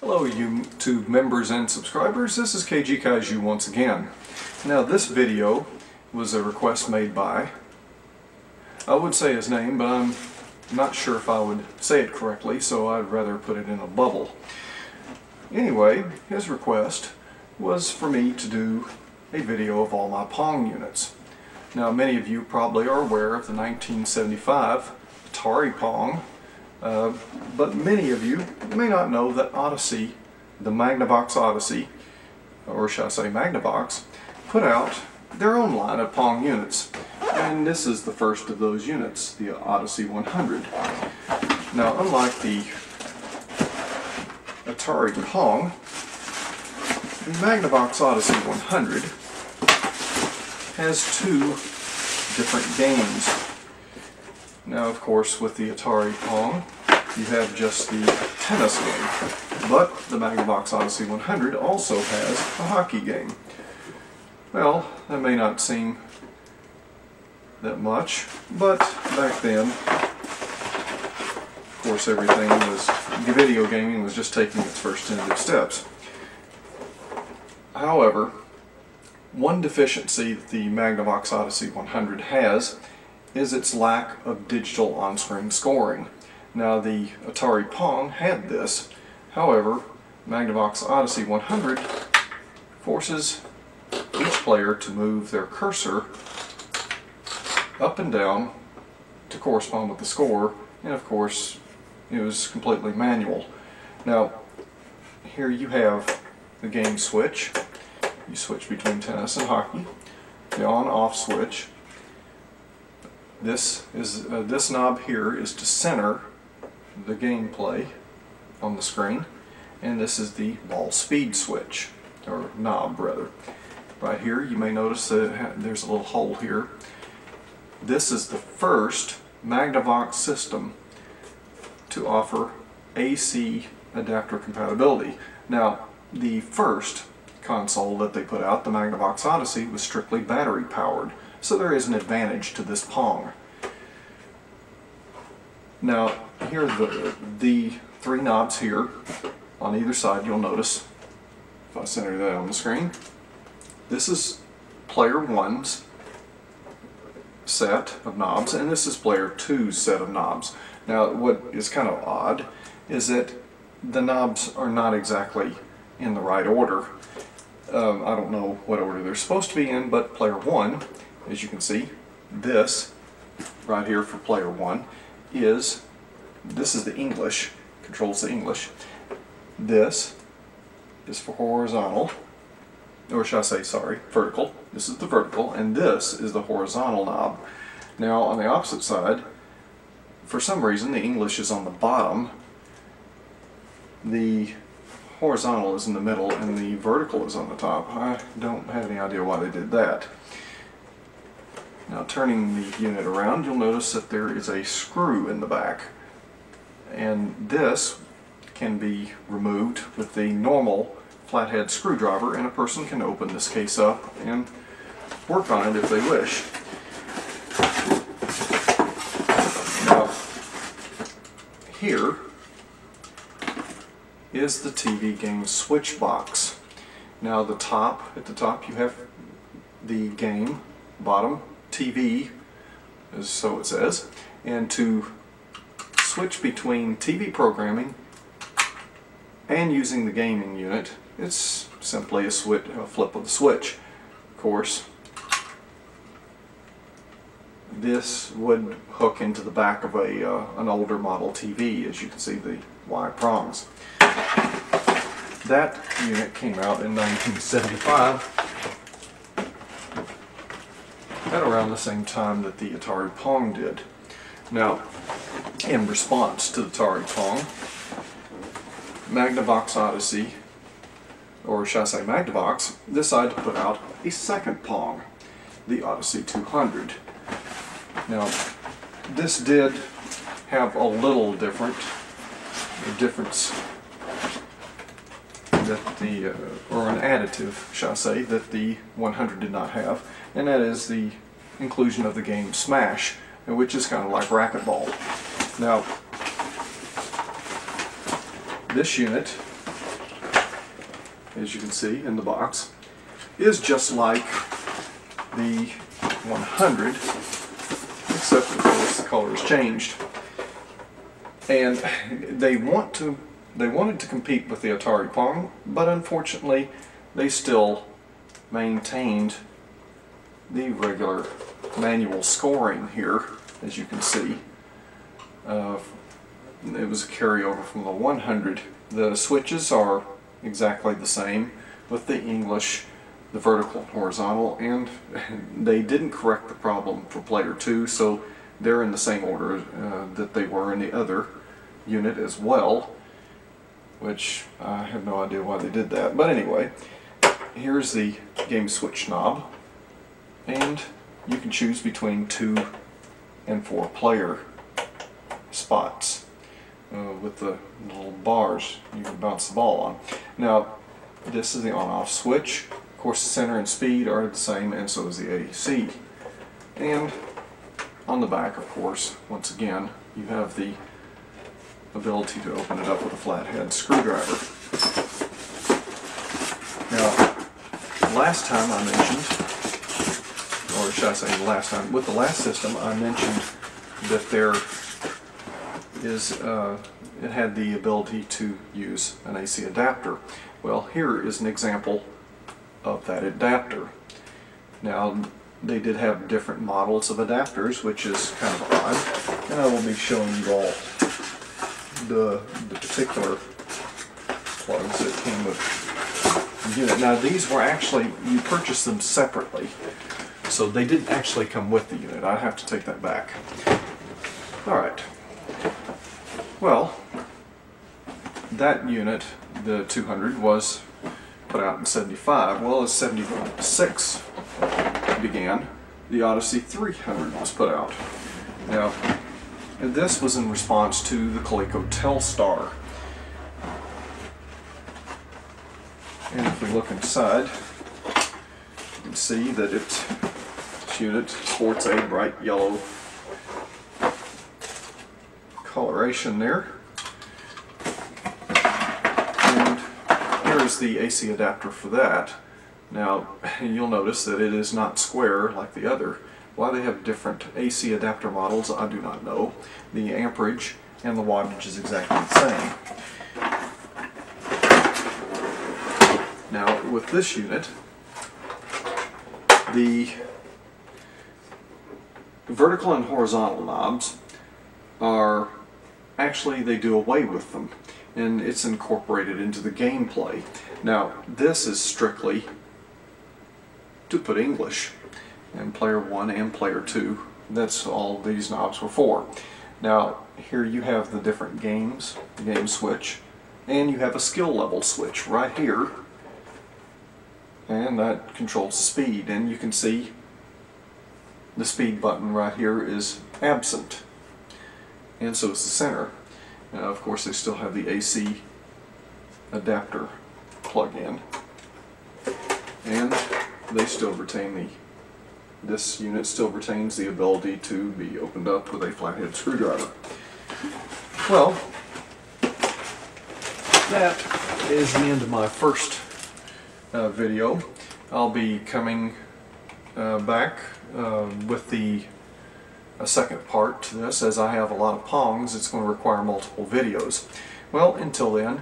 Hello YouTube members and subscribers, this is KG Kaiju once again. Now this video was a request made by, I would say his name, but I'm not sure if I would say it correctly, so I'd rather put it in a bubble. Anyway, his request was for me to do a video of all my Pong units. Now many of you probably are aware of the 1975 Atari Pong, but many of you may not know that Odyssey, the Magnavox Odyssey, or shall I say Magnavox, put out their own line of Pong units. And this is the first of those units, the Odyssey 100. Now unlike the Atari Pong, the Magnavox Odyssey 100 has two different games. Now of course with the Atari Pong you have just the tennis game, but the Magnavox Odyssey 100 also has a hockey game. Well, that may not seem that much, but back then, of course, video gaming was just taking its first tentative steps. However, one deficiency that the Magnavox Odyssey 100 has is its lack of digital on-screen scoring. Now the Atari Pong had this, however, Magnavox Odyssey 100 forces each player to move their cursor up and down to correspond with the score, and of course it was completely manual. Now here you have the game switch. You switch between tennis and hockey. The on-off switch. This knob here is to center the gameplay on the screen, and this is the ball speed switch, or knob rather. Right here you may notice that there's a little hole here. This is the first Magnavox system to offer AC adapter compatibility. Now the first console that they put out, the Magnavox Odyssey, was strictly battery powered, so there is an advantage to this Pong. Now here are the three knobs here on either side. You'll notice if I center that on the screen, this is player 1's set of knobs, and this is player 2's set of knobs. Now what is kind of odd is that the knobs are not exactly in the right order. I don't know what order they're supposed to be in, but player 1, as you can see, this right here for player 1 is the English, controls the English. This is for horizontal, or should I say, sorry, vertical. This is the vertical, and this is the horizontal knob. Now on the opposite side, for some reason the English is on the bottom, the horizontal is in the middle, and the vertical is on the top. I don't have any idea why they did that. Now turning the unit around, you'll notice that there is a screw in the back, and this can be removed with the normal flathead screwdriver, and a person can open this case up and work on it if they wish. Now here is the TV game switch box. Now at the top you have the game, bottom TV, so it says, and to switch between TV programming and using the gaming unit, it's simply a flip of the switch. Of course, this would hook into the back of an older model TV, as you can see the Y prongs. That unit came out in 1975, at around the same time that the Atari Pong did. Now, in response to the Atari Pong, Magnavox Odyssey, or shall I say Magnavox, decided to put out a second Pong, the Odyssey 200. Now, this did have a little difference that or an additive, shall I say, that the 100 did not have, and that is the inclusion of the game Smash, which is kind of like racquetball. Now, this unit as you can see in the box, is just like the 100, except of course the color has changed. And they wanted to compete with the Atari Pong, but unfortunately they still maintained the regular manual scoring here, as you can see. It was a carryover from the 100. The switches are exactly the same with the English, the vertical and horizontal, and they didn't correct the problem for player 2, so they're in the same order that they were in the other unit as well, which I have no idea why they did that. But anyway, here's the game switch knob, and you can choose between 2 and 4 player spots with the little bars you can bounce the ball on. Now, this is the on-off switch. Of course, the center and speed are the same, and so is the AC. And on the back, of course, once again, you have the ability to open it up with a flathead screwdriver. Now, last time I mentioned, or should I say last time, with the last system I mentioned that there is, it had the ability to use an AC adapter. Well, here is an example of that adapter. Now, they did have different models of adapters, which is kind of odd, and I will be showing you all the particular plugs that came with the unit. Now, these were actually, you purchased them separately, so they didn't actually come with the unit. I have to take that back. Alright. Well, that unit, the 200, was put out in 75. Well, as 76 began, the Odyssey 300 was put out. Now, this was in response to the Coleco Telstar. And if we look inside, you can see that this unit sports a bright yellow coloration there. And here's the AC adapter for that. Now, you'll notice that it is not square like the other. Why they have different AC adapter models, I do not know. The amperage and the wattage is exactly the same. Now, with this unit, the vertical and horizontal knobs are actually, they do away with them, and it's incorporated into the gameplay. Now, this is strictly to put English, and player 1 and player 2. That's all these knobs were for. Now, here you have the different games, the game switch, and you have a skill level switch right here, and that controls the speed. And you can see the speed button right here is absent, and so is the center. Now, of course, they still have the AC adapter plug-in, and they still retain this unit still retains the ability to be opened up with a flathead screwdriver. Well, that is the end of my first video. I'll be coming back with a second part to this. As I have a lot of Pongs, it's going to require multiple videos. Well, until then,